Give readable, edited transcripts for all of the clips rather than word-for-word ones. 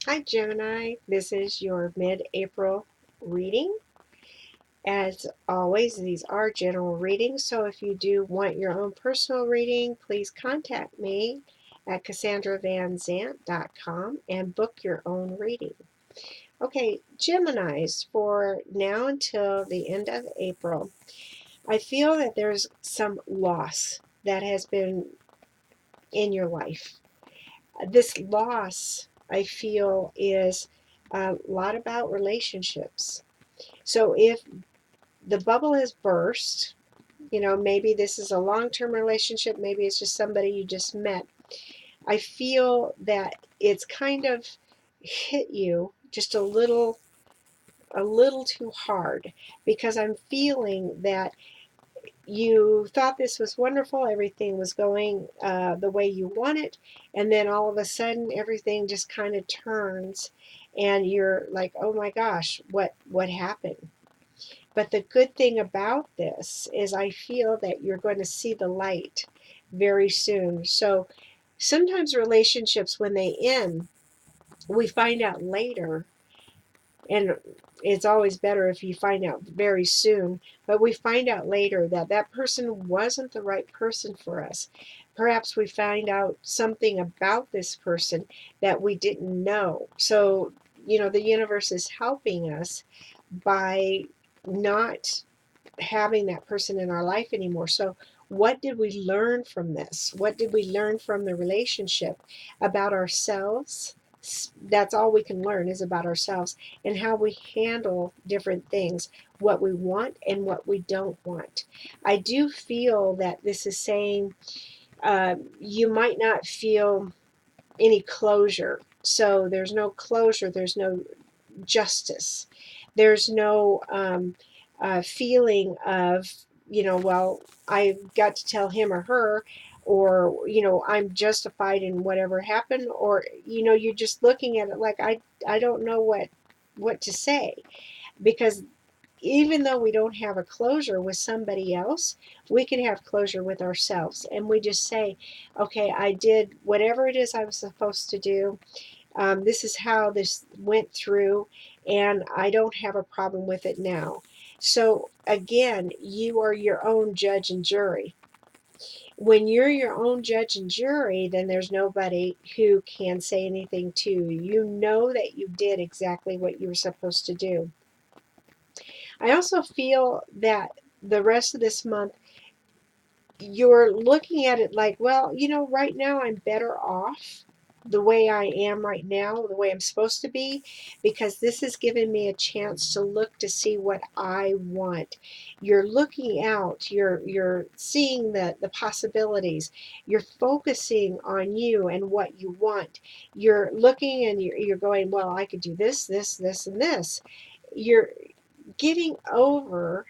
Hi, Gemini. This is your mid-April reading. As always, these are general readings, so if you do want your own personal reading, please contact me at cassandravanzant.com and book your own reading. Okay, Geminis, for now until the end of April, I feel that there's some loss that has been in your life. This loss, I feel, is a lot about relationships. So if the bubble has burst, maybe this is a long term relationship, maybe it's just somebody you just met. I feel that it's kind of hit you just a little too hard because I'm feeling that you thought this was wonderful, everything was going the way you want it, and then all of a sudden everything just kind of turns, and you're like, oh my gosh, what happened? But the good thing about this is I feel that you're going to see the light very soon. So sometimes relationships, when they end, we find out later, and it's always better if you find out very soon, but we find out later that that person wasn't the right person for us. Perhaps we find out something about this person that we didn't know. So, the universe is helping us by not having that person in our life anymore. So, what did we learn from this? What did we learn from the relationship about ourselves? That's all we can learn is about ourselves and how we handle different things, what we want and what we don't want. I do feel that this is saying you might not feel any closure. So, there's no closure, there's no justice. There's no feeling of, well, I've got to tell him or her, or, I'm justified in whatever happened, or, you're just looking at it like, I don't know what to say. Because even though we don't have a closure with somebody else, we can have closure with ourselves. And we just say, okay, I did whatever it is I was supposed to do. This is how this went through, and I don't have a problem with it now. So, again, you are your own judge and jury. When you're your own judge and jury, then there's nobody who can say anything to you. You know that you did exactly what you were supposed to do. I also feel that the rest of this month, you're looking at it like, well, right now I'm better off the way I am right now, the way I'm supposed to be, because this has given me a chance to look to see what I want. You're looking out, you're seeing the possibilities, you're focusing on you and what you want. You're looking and you're going, well, I could do this, and this. You're getting over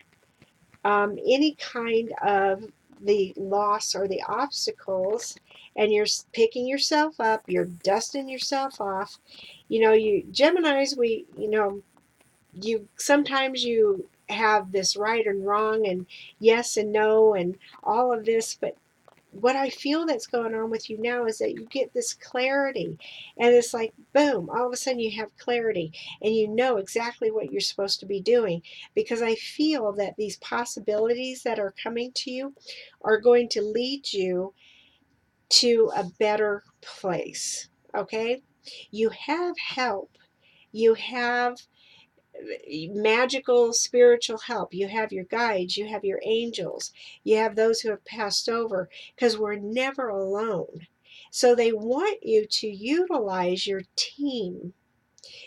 any kind of the loss or the obstacles, and you're picking yourself up, you're dusting yourself off. You Geminis, you sometimes you have this right and wrong and yes and no and all of this, but what I feel that's going on with you now is that you get this clarity, and it's like boom, all of a sudden you have clarity and you know exactly what you're supposed to be doing, because I feel that these possibilities that are coming to you are going to lead you to a better place. Okay, you have help, you have magical spiritual help. You have your guides, you have your angels, you have those who have passed over, because we're never alone. So they want you to utilize your team.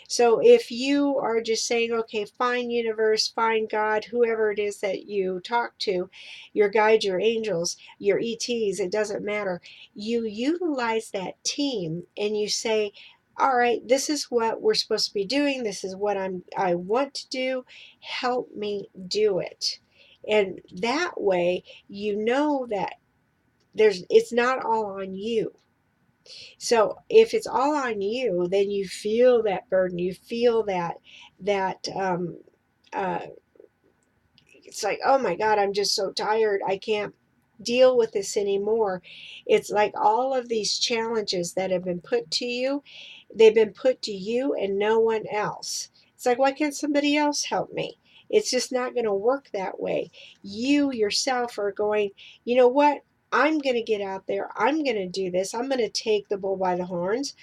So if you are just saying, okay, fine, universe, fine, God, whoever it is that you talk to, your guides, your angels, your ETs, it doesn't matter. You utilize that team and you say, all right, this is what we're supposed to be doing. This is what I want to do. Help me do it. And that way, you know that it's not all on you. So if it's all on you, then you feel that burden. You feel that it's like, oh my God, I'm just so tired. I can't deal with this anymore. It's like all of these challenges that have been put to you, they've been put to you and no one else. It's like, why can't somebody else help me? It's just not going to work that way. You yourself are going, you know what? I'm going to get out there. I'm going to do this. I'm going to take the bull by the horns.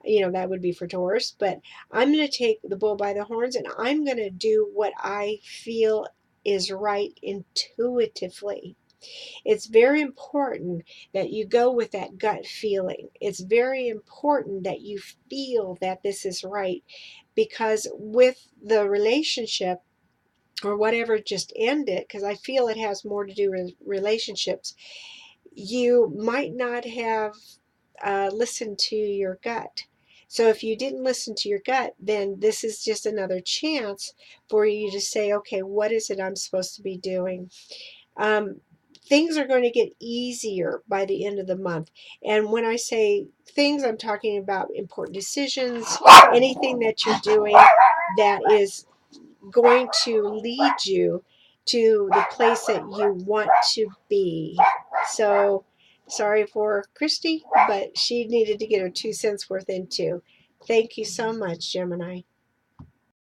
That would be for Taurus, but I'm going to take the bull by the horns and I'm going to do what I feel is right intuitively. It's very important that you go with that gut feeling. It's very important that you feel that this is right, because with the relationship or whatever just ended, because I feel it has more to do with relationships, you might not have listened to your gut. So if you didn't listen to your gut, then this is just another chance for you to say, okay, what is it I'm supposed to be doing? Um, Things are going to get easier by the end of the month. And when I say things, I'm talking about important decisions, anything that you're doing that is going to lead you to the place that you want to be. So, sorry for Christy, but she needed to get her 2 cents worth in too. Thank you so much, Gemini.